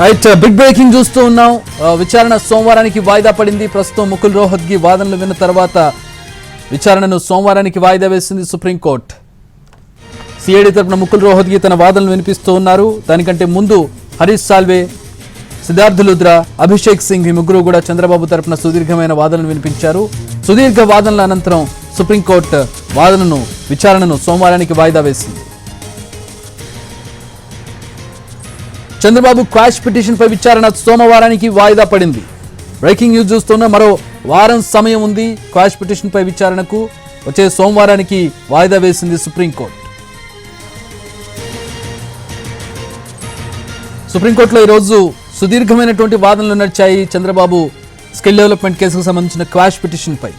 Right, big breaking చూస్తూ ఉన్నాం. విచారణ సోమవారానికి వాయిదా పడింది. ప్రస్తుతం ముకుల్ రోహత్గి వాదనలు విన్న తర్వాత విచారణను సోమవారానికి వాయిదా వేసింది సుప్రీంకోర్టు. సిఐడి తరపున ముకుల్ రోహత్గి తన వాదనలు వినిపిస్తూ ఉన్నారు. దానికంటే ముందు హరీష్ సాల్వే, సిద్ధార్థ్ లుద్రా, అభిషేక్ సింగ్ ఈ ముగ్గురు కూడా చంద్రబాబు తరపున సుదీర్ఘమైన వాదనలు వినిపించారు. సుదీర్ఘ వాదనల అనంతరం సుప్రీంకోర్టు విచారణను సోమవారానికి వాయిదా వేసింది. చంద్రబాబు క్వాష్ పిటిషన్పై విచారణ సోమవారానికి వాయిదా పడింది. బ్రేకింగ్ న్యూస్ చూస్తున్న మరో వారం సమయం ఉంది. క్వాష్ పిటిషన్పై విచారణకు వచ్చే సోమవారానికి వాయిదా వేసింది సుప్రీంకోర్టు. సుప్రీంకోర్టులో ఈరోజు సుదీర్ఘమైనటువంటి వాదనలు నడిచాయి. చంద్రబాబు స్కిల్ డెవలప్మెంట్ కేసుకు సంబంధించిన క్వాష్ పిటిషన్పై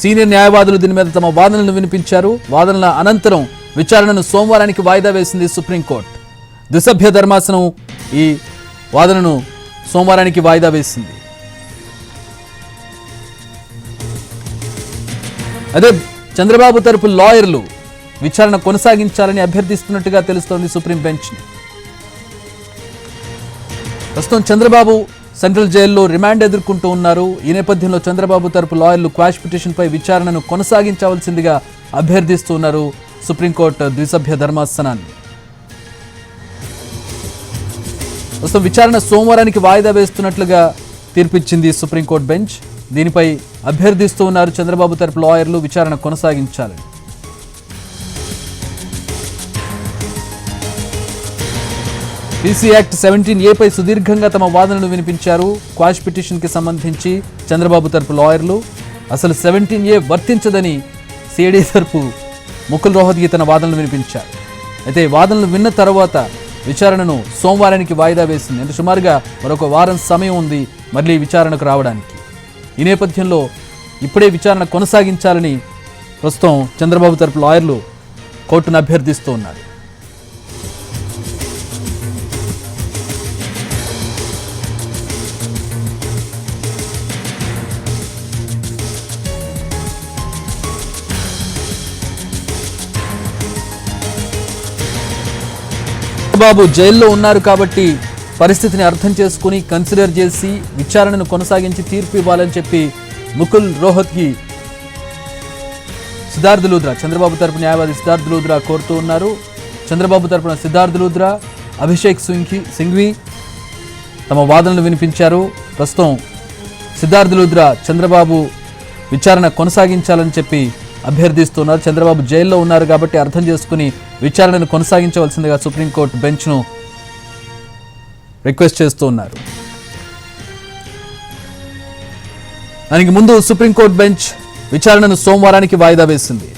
సీనియర్ న్యాయవాదులు దీని మీద తమ వాదనలను వినిపించారు. వాదనల అనంతరం విచారణను సోమవారానికి వాయిదా వేసింది సుప్రీంకోర్టు. ద్విసభ్య ధర్మాసనం ఈ వాదనను సోమవారానికి వాయిదా వేసింది. అదే చంద్రబాబు తరపు లాయర్లు విచారణ కొనసాగించాలని అభ్యర్థిస్తున్నట్టుగా తెలుస్తోంది సుప్రీం బెంచ్. ప్రస్తుతం చంద్రబాబు సెంట్రల్ జైల్లో రిమాండ్ ఎదుర్కొంటూ ఉన్నారు. ఈ నేపథ్యంలో చంద్రబాబు తరపు లాయర్లు క్వాష్ పిటిషన్పై విచారణను కొనసాగించవలసిందిగా అభ్యర్థిస్తున్నారు సుప్రీంకోర్టు ద్విసభ్య ధర్మాసనాన్ని. ప్రస్తుతం విచారణ సోమవారానికి వాయిదా వేస్తున్నట్లుగా తీర్పిచ్చింది సుప్రీంకోర్టు బెంచ్. దీనిపై అభ్యర్థిస్తూ ఉన్నారు చంద్రబాబు తరపు లాయర్లు విచారణ కొనసాగించాలని. పీసీ యాక్ట్ 17A పై సుదీర్ఘంగా తమ వాదనలు వినిపించారు. క్వాష్ పిటిషన్ కి సంబంధించి చంద్రబాబు తరపు లాయర్లు అసలు 17A వర్తించదని సిఐడి తరపు ముకుల్ రోహత్గి తన వాదనలు వినిపించారు. అయితే వాదనలు విన్న తర్వాత విచారణను సోమవారానికి వాయిదా వేసింది. అంటే సుమారుగా మరొక వారం సమయం ఉంది మళ్ళీ విచారణకు రావడానికి. ఈ నేపథ్యంలో ఇప్పుడే విచారణ కొనసాగించాలని ప్రస్తుతం చంద్రబాబు తరపు లాయర్లు కోర్టును అభ్యర్థిస్తూ ఉన్నారు. చంద్రబాబు జైల్లో ఉన్నారు కాబట్టి పరిస్థితిని అర్థం చేసుకుని కన్సిడర్ చేసి విచారణను కొనసాగించి తీర్పు ఇవ్వాలని చెప్పి ముకుల్ రోహత్గి, సిద్ధార్థ్ లుద్రా, చంద్రబాబు తరపు న్యాయవాది సిద్ధార్థ్ లుద్రా కోరుతూ ఉన్నారు. చంద్రబాబు తరపున సిద్ధార్థ్ లుద్రా, అభిషేక్ సింఘ్వి తమ వాదనలు వినిపించారు. ప్రస్తుతం సిద్ధార్థ్ లుద్రా చంద్రబాబు విచారణ కొనసాగించాలని చెప్పి అభ్యర్థిస్తున్నారు. చంద్రబాబు జైల్లో ఉన్నారు కాబట్టి అర్థం చేసుకుని విచారణను కొనసాగించవలసిందిగా సుప్రీంకోర్టు బెంచ్ను రిక్వెస్ట్ చేస్తూ ఉన్నారు. దానికి ముందు సుప్రీంకోర్టు బెంచ్ విచారణను సోమవారానికి వాయిదా వేసింది.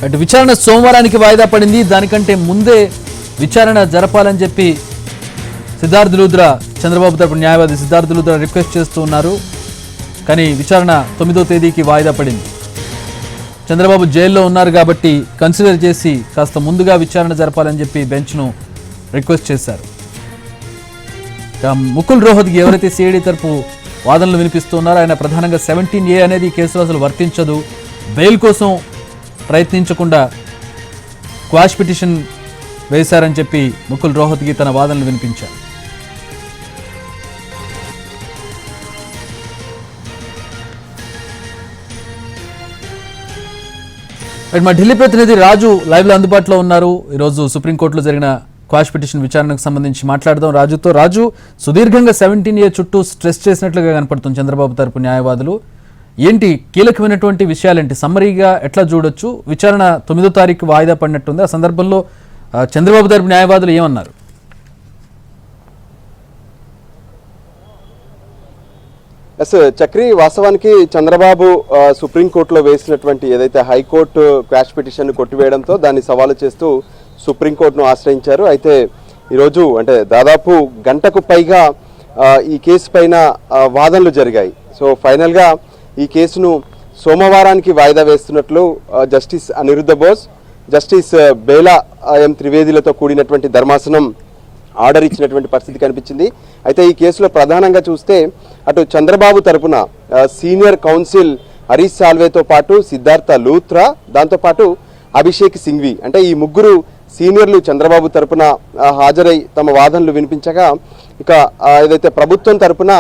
అటు విచారణ సోమవారానికి వాయిదా పడింది. దానికంటే ముందే విచారణ జరపాలని చెప్పి సిద్ధార్థ్ లుద్రా, చంద్రబాబు తరపు న్యాయవాది సిద్ధార్థ్ లుద్రా రిక్వెస్ట్ చేస్తూ ఉన్నారు. కానీ విచారణ 9వ తేదీకి వాయిదా పడింది. చంద్రబాబు జైల్లో ఉన్నారు కాబట్టి కన్సిడర్ చేసి కాస్త ముందుగా విచారణ జరపాలని చెప్పి బెంచ్ను రిక్వెస్ట్ చేశారు. ముకుల్ రోహత్గి ఎవరైతే సిఐడి తరపు వాదనలు వినిపిస్తూ ఉన్నారో ఆయన ప్రధానంగా 17A అనేది ఈ కేసులో అసలు వర్తించదు, బెయిల్ కోసం ప్రయత్నించకుండా క్వాష్ పిటిషన్ వేశారని చెప్పి ముకుల్ రోహత్గి తన వాదనలు వినిపించారు. మా ఢిల్లీ ప్రతినిధి రాజు లైవ్ లో అందుబాటులో ఉన్నారు. ఈరోజు సుప్రీంకోర్టులో జరిగిన క్వాష్ పిటిషన్ విచారణకు సంబంధించి మాట్లాడదాం రాజుతో. రాజు, సుదీర్ఘంగా 17A చుట్టూ స్ట్రెస్ చేసినట్లుగా కనపడుతుంది చంద్రబాబు తరపు న్యాయవాదులు. ఏంటి కీలకమైనటువంటి విషయాలేంటి, సమ్మరీగా ఎట్లా చూడొచ్చు? విచారణ 9వ తారీఖు వాయిదా పడినట్టుంది. ఆ సందర్భంలో చంద్రబాబు తరపు న్యాయవాదులు ఏమన్నారు? చక్రి, వాస్తవానికి చంద్రబాబు సుప్రీంకోర్టులో వేసినటువంటి ఏదైతే హైకోర్టు క్వాష్ పిటిషన్ కొట్టివేయడంతో దాన్ని సవాలు చేస్తూ సుప్రీంకోర్టును ఆశ్రయించారు. అయితే ఈరోజు అంటే దాదాపు గంటకు పైగా ఈ కేసు పైన వాదనలు జరిగాయి. సో ఫైనల్గా ఈ కేసును సోమవారానికి వాయిదా వేస్తున్నట్లు జస్టిస్ అనిరుద్ధ బోస్, జస్టిస్ బేలా ఎం త్రివేదిలతో కూడినటువంటి ధర్మాసనం ఆర్డర్ ఇచ్చినటువంటి పరిస్థితి కనిపించింది. అయితే ఈ కేసులో ప్రధానంగా చూస్తే అటు చంద్రబాబు తరపున సీనియర్ కౌన్సిల్ హరీష్ సాల్వేతో పాటు సిద్ధార్థ లూత్రా, దాంతోపాటు అభిషేక్ సింఘ్వి, అంటే ఈ ముగ్గురు సీనియర్లు చంద్రబాబు తరపున హాజరై తమ వాదనలు వినిపించగా, ఇక ఏదైతే ప్రభుత్వం తరపున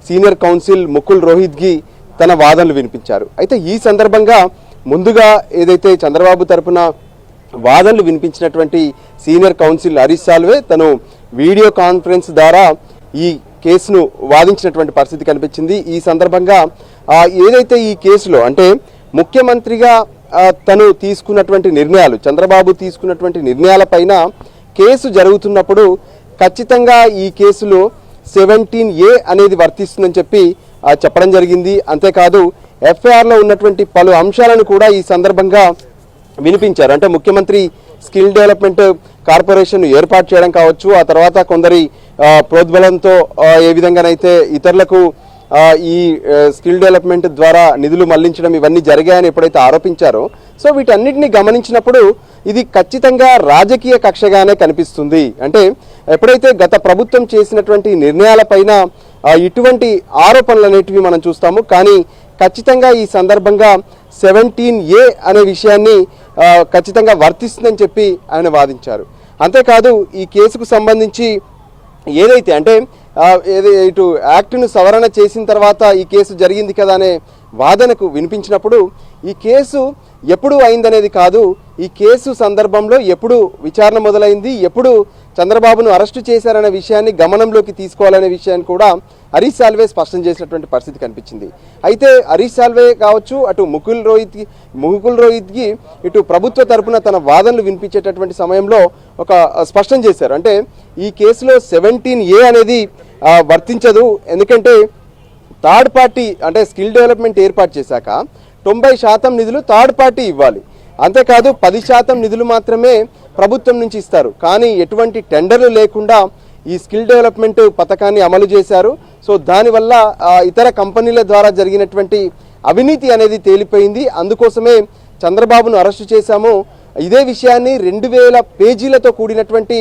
సీనియర్ కౌన్సిల్ ముకుల్ రోహిత్గి తన వాదనలు వినిపించారు. అయితే ఈ సందర్భంగా ముందుగా ఏదైతే చంద్రబాబు తరపున వాదనలు వినిపించినటువంటి సీనియర్ కౌన్సిల్ హరీష్ సాల్వే తను వీడియో కాన్ఫరెన్స్ ద్వారా ఈ కేసును వాదించినటువంటి పరిస్థితి కనిపించింది. ఈ సందర్భంగా ఏదైతే ఈ కేసులో అంటే ముఖ్యమంత్రిగా తను తీసుకున్నటువంటి నిర్ణయాలు, చంద్రబాబు తీసుకున్నటువంటి నిర్ణయాలపైన కేసు జరుగుతున్నప్పుడు ఖచ్చితంగా ఈ కేసులో 17A అనేది వర్తిస్తుందని చెప్పి చెప్పడం జరిగింది. అంతేకాదు ఎఫ్ఐఆర్లో ఉన్నటువంటి పలు అంశాలను కూడా ఈ సందర్భంగా వినిపించారు. అంటే ముఖ్యమంత్రి స్కిల్ డెవలప్మెంట్ కార్పొరేషన్ ఏర్పాటు చేయడం కావచ్చు, ఆ తర్వాత కొందరి ప్రోద్బలంతో ఏ విధంగానైతే ఇతరులకు ఈ స్కిల్ డెవలప్మెంట్ ద్వారా నిధులు మళ్లించడం ఇవన్నీ జరిగాయని ఎప్పుడైతే ఆరోపించారో, సో వీటన్నిటిని గమనించినప్పుడు ఇది ఖచ్చితంగా రాజకీయ కక్షగానే కనిపిస్తుంది. అంటే ఎప్పుడైతే గత ప్రభుత్వం చేసినటువంటి నిర్ణయాలపైన ఇటువంటి ఆరోపణలు అనేటివి మనం చూస్తాము, కానీ ఖచ్చితంగా ఈ సందర్భంగా 17A అనే విషయాన్ని ఖచ్చితంగా వర్తిస్తుందని చెప్పి ఆయన వాదించారు. అంతేకాదు ఈ కేసుకు సంబంధించి ఏదైతే అంటే ఇటు యాక్ట్ను సవరణ చేసిన తర్వాత ఈ కేసు జరిగింది కదా అనే వాదనకు వినిపించినప్పుడు ఈ కేసు ఎప్పుడు అయిందనేది కాదు, ఈ కేసు సందర్భంలో ఎప్పుడు విచారణ మొదలైంది, ఎప్పుడు చంద్రబాబును అరెస్టు చేశారనే విషయాన్ని గమనంలోకి తీసుకోవాలనే విషయాన్ని కూడా హరీష్ సాల్వే స్పష్టం చేసినటువంటి పరిస్థితి కనిపించింది. అయితే హరీష్ సాల్వే కావచ్చు, అటు ముకుల్ రోహిత్కి ఇటు ప్రభుత్వ తరపున తన వాదనలు వినిపించేటటువంటి సమయంలో ఒక స్పష్టం చేశారు. అంటే ఈ కేసులో 17A అనేది వర్తించదు, ఎందుకంటే థర్డ్ పార్టీ అంటే స్కిల్ డెవలప్మెంట్ ఏర్పాటు చేశాక 90% నిధులు థర్డ్ పార్టీ ఇవ్వాలి. అంతేకాదు 10% నిధులు మాత్రమే ప్రభుత్వం నుంచి ఇస్తారు. కానీ ఎటువంటి టెండర్లు లేకుండా ఈ స్కిల్ డెవలప్మెంట్ పథకాన్ని అమలు చేశారు. సో దానివల్ల ఇతర కంపెనీల ద్వారా జరిగినటువంటి అవినీతి అనేది తేలిపోయింది. అందుకోసమే చంద్రబాబును అరెస్టు చేశాము. ఇదే విషయాన్ని 2000 పేజీలతో కూడినటువంటి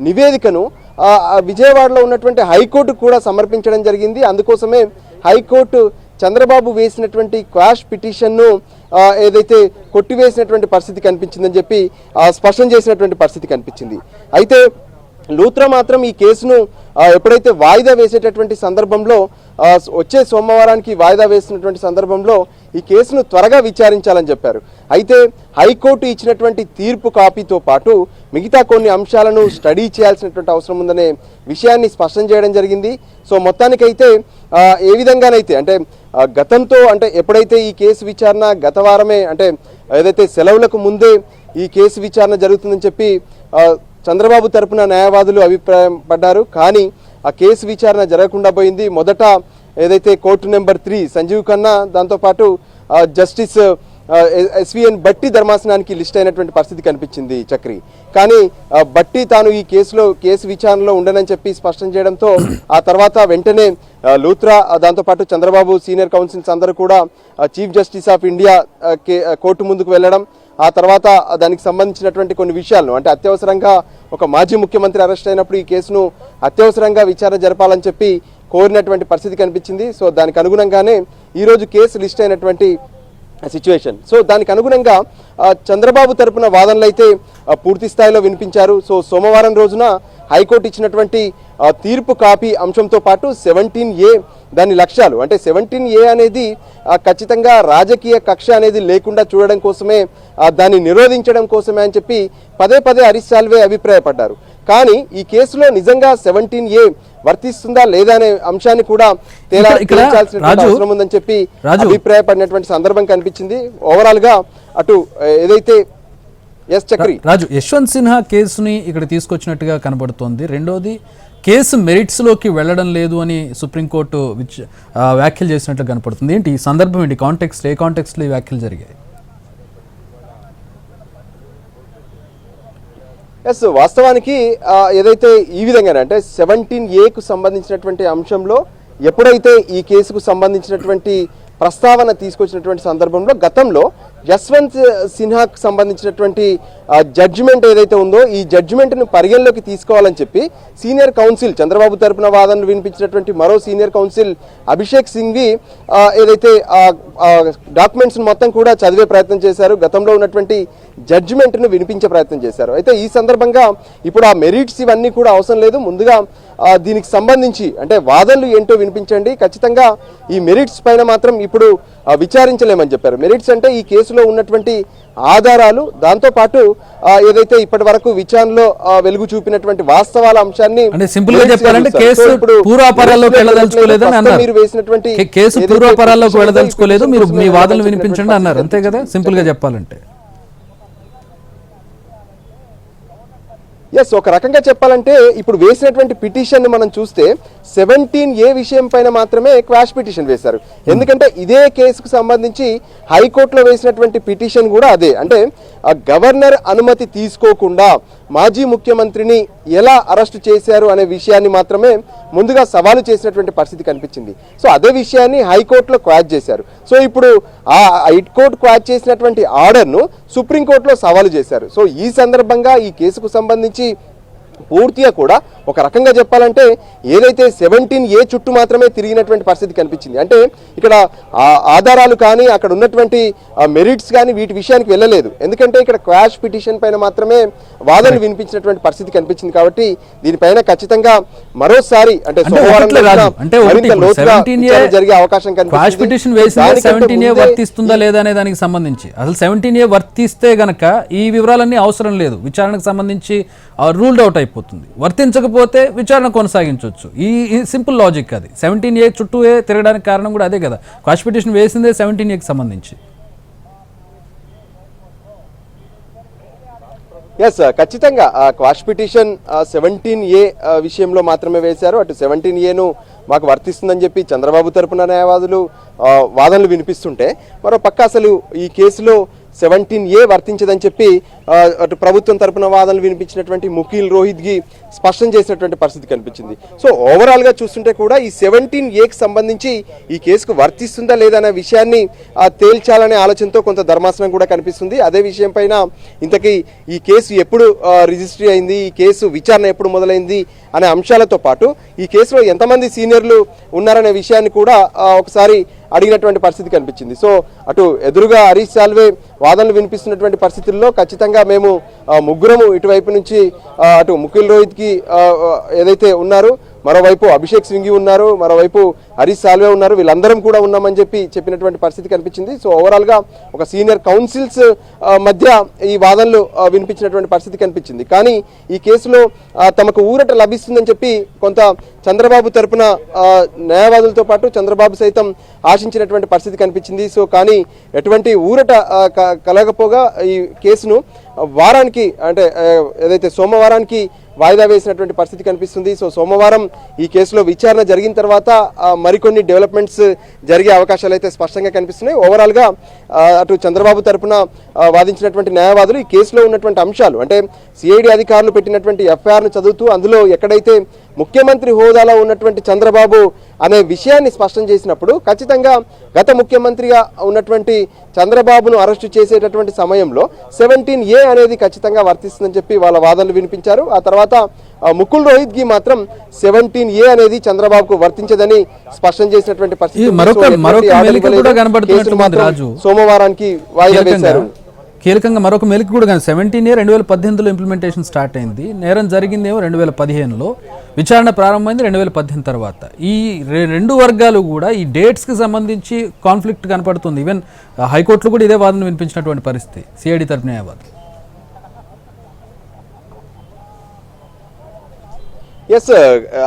నివేదికను విజయవాడలో ఉన్నటువంటి హైకోర్టు కూడా సమర్పించడం జరిగింది. అందుకోసమే హైకోర్టు చంద్రబాబు వేసినటువంటి క్వాష్ పిటిషన్ను ఏదైతే కొట్టివేసినటువంటి పరిస్థితి కనిపించిందని చెప్పి స్పష్టం చేసినటువంటి పరిస్థితి కనిపించింది. అయితే లూత్రా మాత్రం ఈ కేసును ఎప్పుడైతే వాయిదా వేసేటటువంటి సందర్భంలో వచ్చే సోమవారానికి వాయిదా వేసినటువంటి సందర్భంలో ఈ కేసును త్వరగా విచారించాలని చెప్పారు. అయితే హైకోర్టు ఇచ్చినటువంటి తీర్పు కాపీతో పాటు మిగతా కొన్ని అంశాలను స్టడీ చేయాల్సినటువంటి అవసరం ఉందనే విషయాన్ని స్పష్టం చేయడం జరిగింది. సో మొత్తానికైతే ఏ విధంగానైతే అంటే గతంతో అంటే ఎప్పుడైతే ఈ కేసు విచారణ గత వారమే అంటే ఏదైతే సెలవులకు ముందే ఈ కేసు విచారణ జరుగుతుందని చెప్పి చంద్రబాబు తరపున న్యాయవాదులు అభిప్రాయం పడ్డారు. కానీ ఆ కేసు విచారణ జరగకుండా పోయింది. మొదట ఏదైతే కోర్టు నెంబర్ 3 సంజీవ్ ఖన్నా, దాంతోపాటు జస్టిస్ SVN బట్టి ధర్మాసనానికి లిస్ట్ అయినటువంటి పరిస్థితి కనిపించింది చక్రి. కానీ బట్టి తాను ఈ కేసు విచారణలో ఉండనని చెప్పి స్పష్టం చేయడంతో ఆ తర్వాత వెంటనే లూత్రా, దాంతోపాటు చంద్రబాబు సీనియర్ కౌన్సిల్స్ అందరూ కూడా chief justice of India court ముందుకు వెళ్ళడం, ఆ తర్వాత దానికి సంబంధించినటువంటి కొన్ని విషయాలను అంటే అత్యవసరంగా ఒక మాజీ ముఖ్యమంత్రి అరెస్ట్ అయినప్పుడు ఈ కేసును అత్యవసరంగా విచారణ జరపాలని చెప్పి కోరినటువంటి పరిస్థితి కనిపించింది. సో దానికి అనుగుణంగానే ఈరోజు కేసు లిస్ట్ అయినటువంటి సిచ్యువేషన్. సో దానికి అనుగుణంగా చంద్రబాబు తరపున వాదనలు అయితే పూర్తి స్థాయిలో వినిపించారు. సో సోమవారం రోజున హైకోర్టు ఇచ్చినటువంటి తీర్పు కాపీ అంశంతో పాటు 17A దాని లక్ష్యాలు అంటే 17A అనేది ఖచ్చితంగా రాజకీయ కక్ష అనేది లేకుండా చూడడం కోసమే, దాన్ని నిరోధించడం కోసమే అని చెప్పి పదే పదే హరీష్ సాల్వే అభిప్రాయపడ్డారు. కానీ ఈ కేసులో నిజంగా 17A వర్తిస్తుందా లేదా అనే అంశాన్ని కూడా తేల్చాల్సిన అవసరం ఉందని చెప్పి అభిప్రాయపడినటువంటి సందర్భం కనిపించింది. ఓవరాల్ గా అటు ఏదైతే చక్రి రాజు యశ్వంత్ సిన్హా కేసుని ఇక్కడ తీసుకొచ్చినట్టుగా కనబడుతోంది. రెండోది కేసు మెరిట్స్లోకి వెళ్ళడం లేదు అని సుప్రీంకోర్టు వ్యాఖ్యలు చేసినట్లు కనపడుతుంది. ఏంటి ఈ సందర్భం, ఏంటి కాంటెక్స్ట్, ఏ కాంటెక్స్ట్లో ఈ వ్యాఖ్యలు జరిగాయి? వాస్తవానికి ఏదైతే ఈ విధంగానే అంటే 17Aకు సంబంధించినటువంటి అంశంలో ఎప్పుడైతే ఈ కేసుకు సంబంధించినటువంటి ప్రస్తావన తీసుకొచ్చినటువంటి సందర్భంలో గతంలో యశ్వంత్ సిన్హాకు సంబంధించినటువంటి జడ్జిమెంట్ ఏదైతే ఉందో ఈ జడ్జిమెంట్ను పరిగణలోకి తీసుకోవాలని చెప్పి సీనియర్ కౌన్సిల్ చంద్రబాబు తరపున వాదనలు వినిపించినటువంటి మరో సీనియర్ కౌన్సిల్ అభిషేక్ సింఘ్వి ఏదైతే డాక్యుమెంట్స్ మొత్తం కూడా చదివే ప్రయత్నం చేశారు, గతంలో ఉన్నటువంటి జడ్జిమెంట్ను వినిపించే ప్రయత్నం చేశారు. అయితే ఈ సందర్భంగా ఇప్పుడు ఆ మెరిట్స్ ఇవన్నీ కూడా అవసరం లేదు, ముందుగా దీనికి సంబంధించి అంటే వాదనలు ఏంటో వినిపించండి, ఖచ్చితంగా ఈ మెరిట్స్ పైన మాత్రం ఇప్పుడు విచారించలేమని చెప్పారు. మెరిట్స్ అంటే ఈ కేసులో ఉన్నటువంటి ఆధారాలు, దాంతోపాటు ఏదైతే ఇప్పటి వరకు విచారణలో వెలుగు చూపినటువంటి వాస్తవాల అంశాన్ని సింపుల్ గా చెప్పాలంటే కేసు పూర్వాపరాల్లోకి వెళ్ళదలుచుకోలేదని అన్నారు. మీరు వేసినటువంటి కేసు పూర్వాపరాల్లోకి వెళ్ళదలుచుకోలేదు, మీరు మీ వాదనలు వినిపించండి అన్నారు, అంతే కదా సింపుల్ గా చెప్పాలంటే. ఒక రకంగా చెప్పాలంటే ఇప్పుడు వేసినటువంటి పిటిషన్ మనం చూస్తే 17A విషయం పైన మాత్రమే క్వాష్ పిటిషన్ వేశారు. ఎందుకంటే ఇదే కేసుకు సంబంధించి హైకోర్టులో వేసినటువంటి పిటిషన్ కూడా అదే, అంటే గవర్నర్ అనుమతి తీసుకోకుండా మాజీ ముఖ్యమంత్రిని ఎలా అరెస్టు చేశారు అనే విషయాన్ని మాత్రమే ముందుగా సవాలు చేసినటువంటి పరిస్థితి కనిపించింది. సో అదే విషయాన్ని హైకోర్టులో క్వాష్ చేశారు. సో ఇప్పుడు ఆ హైకోర్టు క్వాష్ చేసినటువంటి ఆర్డర్ను సుప్రీంకోర్టులో సవాలు చేశారు. సో ఈ సందర్భంగా ఈ కేసుకు సంబంధించి పూర్తిగా కూడా ఒక రకంగా చెప్పాలంటే ఏదైతే 17A చుట్టూ మాత్రమే తిరిగినటువంటి పరిస్థితి కనిపించింది. అంటే ఇక్కడ ఆధారాలు కానీ అక్కడ ఉన్నటువంటి మెరిట్స్ కానీ వీటి విషయానికి వెళ్ళలేదు. ఎందుకంటే ఇక్కడ క్వాష్ పిటిషన్ పైన మాత్రమే వాదనలు వినిపించినటువంటి పరిస్థితి కనిపించింది. కాబట్టి దీనిపైన ఖచ్చితంగా మరోసారి అంటే సోమవారం జరిగే అవకాశం కనిపిస్తుంది. వర్తిస్తుందా లేదా అనే దానికి సంబంధించి అసలు 17A వర్తిస్తే గనక ఈ వివరాలన్నీ అవసరం లేదు, విచారణకు సంబంధించి రూల్డ్ అవుట్ అయిపోతుంది. వర్తించకపోతే విచారణ కొనసాగించవచ్చు. ఈ సింపుల్ లాజిక్ అది. 17A చుట్టూ తిరగడానికి కారణం కూడా అదే కదా, క్వాష్ పిటిషన్ వేసిందే 17Aకి సంబంధించి. ఖచ్చితంగా క్వాష్ పిటిషన్ 17A విషయంలో మాత్రమే వేశారు. అటు 17Aను మాకు వర్తిస్తుందని చెప్పి చంద్రబాబు తరపున న్యాయవాదులు వాదనలు వినిపిస్తుంటే, మరో పక్క అసలు ఈ కేసులో 17A వర్తించదని చెప్పి అటు ప్రభుత్వం తరపున వాదనలు వినిపించినటువంటి ముఖిల్ రోహిత్కి స్పష్టం చేసినటువంటి పరిస్థితి కనిపించింది. సో ఓవరాల్గా చూస్తుంటే కూడా ఈ 17Aకి సంబంధించి ఈ కేసుకు వర్తిస్తుందా లేదా అనే విషయాన్ని తేల్చాలనే ఆలోచనతో కొంత ధర్మాసనం కూడా కనిపిస్తుంది. అదే విషయం పైన ఇంతకీ ఈ కేసు ఎప్పుడు రిజిస్ట్రీ అయింది, ఈ కేసు విచారణ ఎప్పుడు మొదలైంది అనే అంశాలతో పాటు ఈ కేసులో ఎంతమంది సీనియర్లు ఉన్నారనే విషయాన్ని కూడా ఒకసారి అడిగినటువంటి పరిస్థితి కనిపించింది. సో అటు ఎదురుగా హరీష్ సాల్వే వాదనలు వినిపిస్తున్నటువంటి పరిస్థితుల్లో ఖచ్చితంగా మేము ముగ్గురము ఇటువైపు నుంచి అటు ముఖిల్ రోహిత్కి ఏదైతే ఉన్నారు, మరోవైపు అభిషేక్ సింఘ్వి ఉన్నారు, మరోవైపు హరీష్ సాల్వే ఉన్నారు, వీళ్ళందరం కూడా ఉన్నామని చెప్పినటువంటి పరిస్థితి కనిపించింది. సో ఓవరాల్గా ఒక సీనియర్ కౌన్సిల్స్ మధ్య ఈ వాదనలు వినిపించినటువంటి పరిస్థితి కనిపించింది. కానీ ఈ కేసులో తమకు ఊరట లభిస్తుందని చెప్పి కొంత చంద్రబాబు తరపున న్యాయవాదులతో పాటు చంద్రబాబు సైతం ఆశించినటువంటి పరిస్థితి కనిపించింది. సో కానీ ఎటువంటి ఊరట కలగపోగా ఈ కేసును వారానికి అంటే ఏదైతే సోమవారానికి వాయిదా వేసినటువంటి పరిస్థితి కనిపిస్తుంది. సో సోమవారం ఈ కేసులో విచారణ జరిగిన తర్వాత మరికొన్ని డెవలప్మెంట్స్ జరిగే అవకాశాలు అయితే స్పష్టంగా కనిపిస్తున్నాయి. ఓవరాల్గా అటు చంద్రబాబు తరపున వాదించినటువంటి న్యాయవాదులు ఈ కేసులో ఉన్నటువంటి అంశాలు అంటే సిఐడి అధికారులు పెట్టినటువంటి ఎఫ్ఐఆర్ను చదువుతూ అందులో ఎక్కడైతే ముఖ్యమంత్రి హోదాలో ఉన్నటువంటి చంద్రబాబు అనే విషయాన్ని స్పష్టం చేసినప్పుడు ఖచ్చితంగా గత ముఖ్యమంత్రిగా ఉన్నటువంటి చంద్రబాబును అరెస్టు చేసేటటువంటి సమయంలో 17A అనేది ఖచ్చితంగా వర్తిస్తుందని చెప్పి వాళ్ళ వాదనలు వినిపించారు. ఆ తర్వాత ముకుల్ రోహిత్కి మాత్రం 17A అనేది చంద్రబాబుకు వర్తించదని స్పష్టం చేసినటువంటి పరిస్థితి. సోమవారానికి వాయిదా వేశారు. కీలకంగా మరొక మెలికి కూడా కానీ 17A 2018లో ఇంప్లిమెంటేషన్ స్టార్ట్ అయింది. నేరం జరిగిందేమో 2015లో, విచారణ ప్రారంభమైంది 2018 తర్వాత. ఈ రెండు వర్గాలు కూడా ఈ డేట్స్కి సంబంధించి కాన్ఫ్లిక్ట్ కనపడుతుంది. ఈవెన్ హైకోర్టులో కూడా ఇదే వాదన వినిపించినటువంటి పరిస్థితి సిఐడి తరపు న్యాయవాదులు. ఎస్,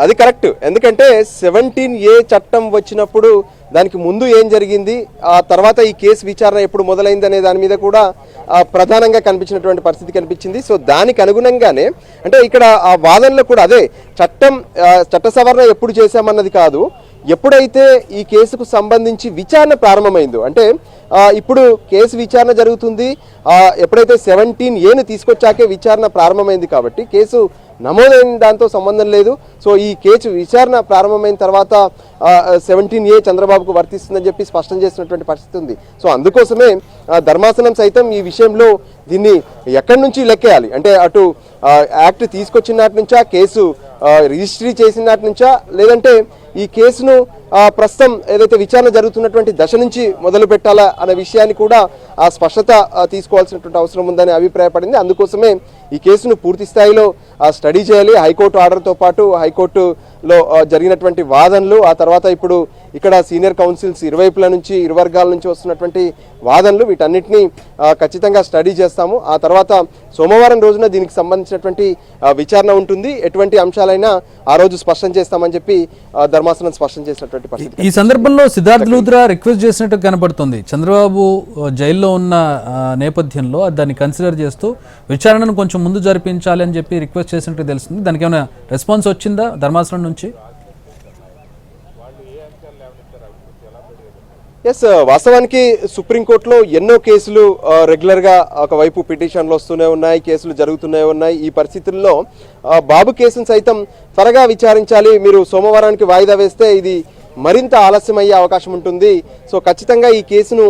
అది కరెక్ట్. ఎందుకంటే 17A చట్టం వచ్చినప్పుడు దానికి ముందు ఏం జరిగింది, ఆ తర్వాత ఈ కేసు విచారణ ఎప్పుడు మొదలైంది అనే దాని మీద కూడా ప్రధానంగా కనిపించినటువంటి పరిస్థితి కనిపించింది. సో దానికి అనుగుణంగానే అంటే ఇక్కడ ఆ వాదనలో కూడా అదే చట్ట సవరణ ఎప్పుడు చేశామన్నది కాదు, ఎప్పుడైతే ఈ కేసుకు సంబంధించి విచారణ ప్రారంభమైందో, అంటే ఇప్పుడు కేసు విచారణ జరుగుతుంది, ఎప్పుడైతే 17Aను తీసుకొచ్చాకే విచారణ ప్రారంభమైంది కాబట్టి కేసు నమోదైన దాంతో సంబంధం లేదు. సో ఈ కేసు విచారణ ప్రారంభమైన తర్వాత 17A చంద్రబాబుకు వర్తిస్తుందని చెప్పి స్పష్టం చేసినటువంటి పరిస్థితి ఉంది. సో అందుకోసమే ధర్మాసనం సైతం ఈ విషయంలో దీన్ని ఎక్కడి నుంచి లెక్కేయాలి అంటే అటు యాక్ట్ తీసుకొచ్చిన నాటి నుంచా, కేసు రిజిస్ట్రీ చేసిన నాటి నుంచా, లేదంటే ఈ కేసును ప్రస్తుతం ఏదైతే విచారణ జరుగుతున్నటువంటి దశ నుంచి మొదలు పెట్టాలా అనే విషయాన్ని కూడా స్పష్టత తీసుకోవాల్సినటువంటి అవసరం ఉందని అభిప్రాయపడింది. అందుకోసమే ఈ కేసును పూర్తి స్థాయిలో స్టడీ చేయాలి. హైకోర్టు ఆర్డర్తో పాటు హైకోర్టులో జరిగినటువంటి వాదనలు, ఆ తర్వాత ఇప్పుడు ఇక్కడ సీనియర్ కౌన్సిల్స్ ఇరువైపుల నుంచి ఇరు వర్గాల నుంచి వస్తున్నటువంటి వాదనలు, వీటన్నిటినీ ఖచ్చితంగా స్టడీ చేస్తాము. ఆ తర్వాత సోమవారం రోజున దీనికి సంబంధించినటువంటి విచారణ ఉంటుంది. ఎటువంటి అంశాలైనా ఆ రోజు స్పష్టం చేస్తామని చెప్పి ధర్మాసనం స్పష్టం చేసినటువంటి పరిస్థితి. ఈ సందర్భంలో సిద్ధార్థ్ లూథ్రా రిక్వెస్ట్ చేసినట్టు కనబడుతుంది. చంద్రబాబు జైల్లో ఉన్న నేపథ్యంలో దాన్ని కన్సిడర్ చేస్తూ విచారణను కొంచెం ముందు జరిపించాలి అని చెప్పి రిక్వెస్ట్ చేసినట్టు తెలుస్తుంది. దానికి ఏమైనా రెస్పాన్స్ వచ్చిందా ధర్మాసనం నుంచి? ఎస్, వాస్తవానికి సుప్రీంకోర్టులో ఎన్నో కేసులు రెగ్యులర్గా ఒకవైపు పిటిషన్లు వస్తూనే ఉన్నాయి, కేసులు జరుగుతూనే ఉన్నాయి. ఈ పరిస్థితుల్లో బాబు కేసును సైతం త్వరగా విచారించాలి, మీరు సోమవారానికి వాయిదా వేస్తే ఇది మరింత ఆలస్యం అయ్యే అవకాశం ఉంటుంది. సో ఖచ్చితంగా ఈ కేసును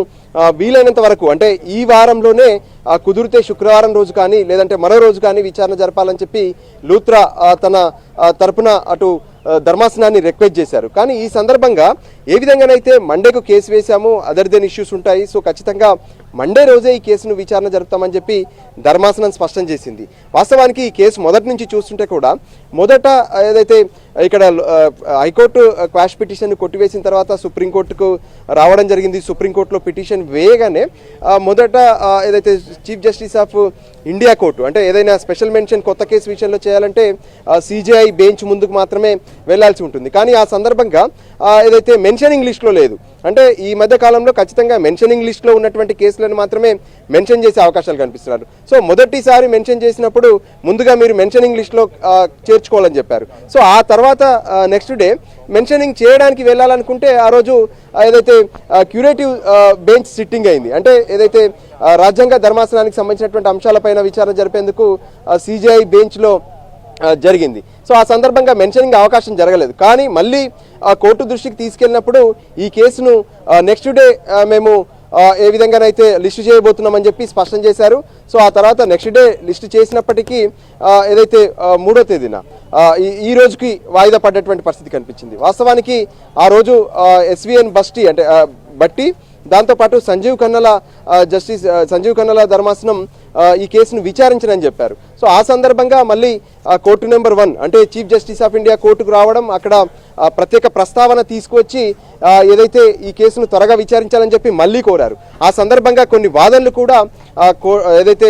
వీలైనంత వరకు అంటే ఈ వారంలోనే కుదిరితే శుక్రవారం రోజు కానీ లేదంటే మరో రోజు కానీ విచారణ జరపాలని చెప్పి లూథ్రా తన తరపున అటు ధర్మాసనాన్ని రిక్వెస్ట్ చేశారు. కానీ ఈ సందర్భంగా ఏ విధంగానైతే మండేకు కేసు వేశాము, అదర్ దెన్ ఇష్యూస్ ఉంటాయి, సో ఖచ్చితంగా మండే రోజే ఈ కేసును విచారణ జరుపుతామని చెప్పి ధర్మాసనం స్పష్టం చేసింది. వాస్తవానికి ఈ కేసు మొదటి నుంచి చూస్తుంటే కూడా మొదట ఏదైతే ఇక్కడ హైకోర్టు క్వాష్ పిటిషన్ కొట్టివేసిన తర్వాత సుప్రీంకోర్టుకు రావడం జరిగింది. సుప్రీంకోర్టులో పిటిషన్ వేయగానే మొదట ఏదైతే chief justice of India court అంటే ఏదైనా స్పెషల్ మెన్షన్ కొత్త కేసు విషయంలో చేయాలంటే సిజేఐ బెంచ్ ముందుకు మాత్రమే వెళ్లాల్సి ఉంటుంది. కానీ ఆ సందర్భంగా ఏదైతే మెన్షనింగ్ లిస్ట్లో లేదు, అంటే ఈ మధ్య కాలంలో ఖచ్చితంగా మెన్షనింగ్ లిస్ట్లో ఉన్నటువంటి కేసులను మాత్రమే మెన్షన్ చేసే అవకాశాలు కనిపిస్తున్నారు. సో మొదటిసారి మెన్షన్ చేసినప్పుడు ముందుగా మీరు మెన్షనింగ్ లిస్ట్లో చేర్చుకోవాలని చెప్పారు. సో ఆ తర్వాత నెక్స్ట్ డే మెన్షనింగ్ చేయడానికి వెళ్ళాలనుకుంటే ఆ రోజు ఏదైతే క్యూరేటివ్ బెంచ్ సిట్టింగ్ అయింది, అంటే ఏదైతే రాజ్యాంగ ధర్మాసనానికి సంబంధించినటువంటి అంశాలపైన విచారణ జరిపేందుకు సిజేఐ బెంచ్లో జరిగింది. సో ఆ సందర్భంగా మెన్షనింగ్ అవకాశం జరగలేదు. కానీ మళ్ళీ కోర్టు దృష్టికి తీసుకెళ్ళినప్పుడు ఈ కేసును నెక్స్ట్ డే మేము ఏ విధంగానైతే లిస్టు చేయబోతున్నామని చెప్పి స్పష్టం చేశారు. సో ఆ తర్వాత నెక్స్ట్ డే లిస్టు చేసినప్పటికీ ఏదైతే 3వ తేదీన ఈ రోజుకి వాయిదా పడ్డటువంటి పరిస్థితి కనిపించింది. వాస్తవానికి ఆ రోజు ఎస్విఎన్ బట్టి దాంతోపాటు జస్టిస్ సంజీవ్ ఖన్నాల ధర్మాసనం ఈ కేసును విచారించనని చెప్పారు. సో ఆ సందర్భంగా మళ్ళీ కోర్టు నెంబర్ 1 అంటే చీఫ్ జస్టిస్ ఆఫ్ ఇండియా కోర్టుకు రావడం, అక్కడ ప్రత్యేక ప్రస్తావన తీసుకువచ్చి ఏదైతే ఈ కేసును త్వరగా విచారించాలని చెప్పి మళ్ళీ కోరారు. ఆ సందర్భంగా కొన్ని వాదనలు కూడా ఏదైతే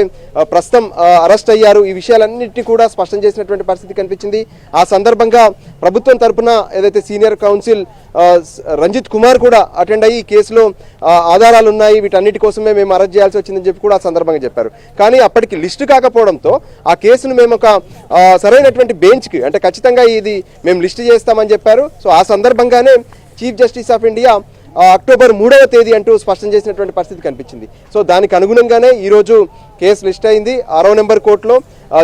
ప్రస్తుతం అరెస్ట్ అయ్యారు ఈ విషయాలన్నింటినీ కూడా స్పష్టం చేసినటువంటి పరిస్థితి కనిపించింది. ఆ సందర్భంగా ప్రభుత్వం తరపున ఏదైతే సీనియర్ కౌన్సిల్ రంజిత్ కుమార్ కూడా అటెండ్ అయ్యి ఈ కేసులో ఆధారాలు ఉన్నాయి, వీటన్నిటి కోసమే మేము అరెస్ట్ చేయాల్సి వచ్చిందని చెప్పి కూడా ఆ సందర్భంగా చెప్పారు. కానీ అప్పటికి లిస్టు కాకపోవడంతో ఆ కేసును మేము ఒక సరైనటువంటి బెంచ్కి అంటే ఖచ్చితంగా ఇది మేము లిస్టు చేస్తామని చెప్పారు. సో ఆ సందర్భంగానే chief justice of India October 3వ తేదీ అంటూ స్పష్టం చేసినటువంటి పరిస్థితి కనిపించింది. సో దానికి అనుగుణంగానే ఈరోజు కేసు లిస్ట్ అయింది. 6వ నెంబర్ కోర్టులో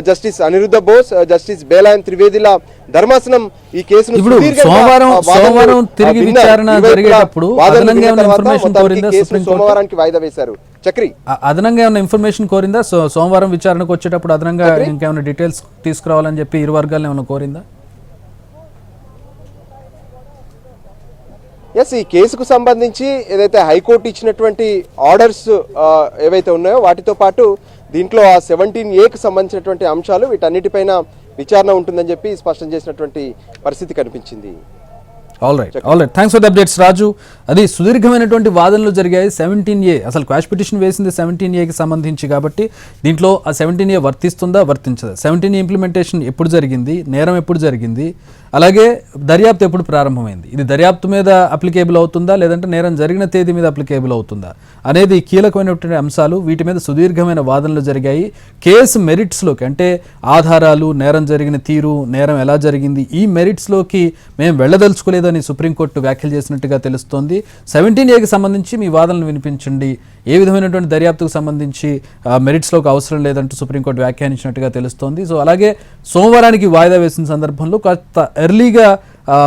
జస్టిస్ అనిరుద్ధ బోస్, జస్టిస్ బేలాయన్ త్రివేదిల ధర్మాసనం ఈ కేసును సోమవారానికి వాయిదా వేశారు. చక్రి, అదనంగా ఏమైనా ఇన్ఫర్మేషన్ కోరిందా? సోమవారం విచారణకు వచ్చేటప్పుడు అదనంగా ఇంకేమైనా డీటెయిల్స్ తీసుకురావాలని చెప్పి ఇరు వర్గాలను ఏమైనా కోరిందా? ఎస్, ఈ కేసుకు సంబంధించి ఏదైతే హైకోర్టు ఇచ్చినటువంటి ఆర్డర్స్ ఏవైతే ఉన్నాయో వాటితో పాటు దీంట్లో ఆ 17A సంబంధించినటువంటి అంశాలు వీటన్నిటిపైన విచారణ ఉంటుందని చెప్పి స్పష్టం చేసినటువంటి పరిస్థితి కనిపించింది. All right thanks for the updates Raju. అది సుదీర్ఘమైనటువంటి వాదనలు జరిగాయి. 17A అసలు క్వాష్ పిటిషన్ వేసింది 17Aకి సంబంధించి కాబట్టి దీంట్లో ఆ 17A వర్తిస్తుందా వర్తించదా, 17A ఇంప్లిమెంటేషన్ ఎప్పుడు జరిగింది, నేరం ఎప్పుడు జరిగింది, అలాగే దర్యాప్తు ఎప్పుడు ప్రారంభమైంది, ఇది దర్యాప్తు మీద అప్లికేబుల్ అవుతుందా లేదంటే నేరం జరిగిన తేదీ మీద అప్లికేబుల్ అవుతుందా అనేది కీలకమైనటువంటి అంశాలు. వీటి మీద సుదీర్ఘమైన వాదనలు జరిగాయి. కేసు మెరిట్స్లోకి అంటే ఆధారాలు, నేరం జరిగిన తీరు, నేరం ఎలా జరిగింది, ఈ మెరిట్స్లోకి మేము వెళ్ళదలుచుకోలేదని సుప్రీంకోర్టు వ్యాఖ్యలు చేసినట్టుగా తెలుస్తోంది. 17Aకి సంబంధించి మీ వాదనలు వినిపించండి, ఏ విధమైనటువంటి దర్యాప్తుకు సంబంధించి మెరిట్స్లోకి అవసరం లేదంటూ సుప్రీంకోర్టు వ్యాఖ్యానించినట్టుగా తెలుస్తోంది. సో అలాగే సోమవారానికి వాయిదా వేసిన సందర్భంలో కాస్త ఎర్లీగా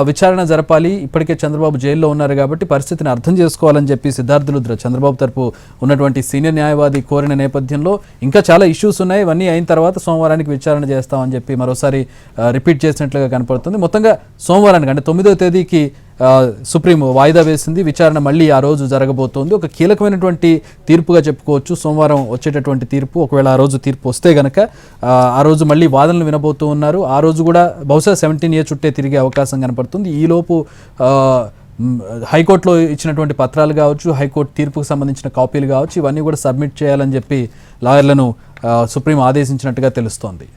విచారణ జరపాలి, ఇప్పటికే చంద్రబాబు జైల్లో ఉన్నారు కాబట్టి పరిస్థితిని అర్థం చేసుకోవాలని చెప్పి సిద్ధార్థ లుద్ర చంద్రబాబు తరపు ఉన్నటువంటి సీనియర్ న్యాయవాది కోరిన నేపథ్యంలో ఇంకా చాలా ఇష్యూస్ ఉన్నాయి, ఇవన్నీ అయిన తర్వాత సోమవారానికి విచారణ చేస్తామని చెప్పి మరోసారి రిపీట్ చేసినట్లుగా కనపడుతుంది. మొత్తంగా సోమవారానికి అంటే 9వ తేదీకి సుప్రీం వాయిదా వేసింది. విచారణ మళ్ళీ ఆ రోజు జరగబోతోంది. ఒక కీలకమైనటువంటి తీర్పుగా చెప్పుకోవచ్చు సోమవారం వచ్చేటటువంటి తీర్పు. ఒకవేళ ఆ రోజు తీర్పు వస్తే గనక ఆ రోజు మళ్ళీ వాదనలు వినబోతూ ఉన్నారు. ఆ రోజు కూడా బహుశా 17A చుట్టే తిరిగే అవకాశం కనపడుతుంది. ఈలోపు హైకోర్టులో ఇచ్చినటువంటి పత్రాలు కావచ్చు, హైకోర్టు తీర్పుకు సంబంధించిన కాపీలు కావచ్చు, ఇవన్నీ కూడా సబ్మిట్ చేయాలని చెప్పి లాయర్లను సుప్రీం ఆదేశించినట్టుగా తెలుస్తోంది.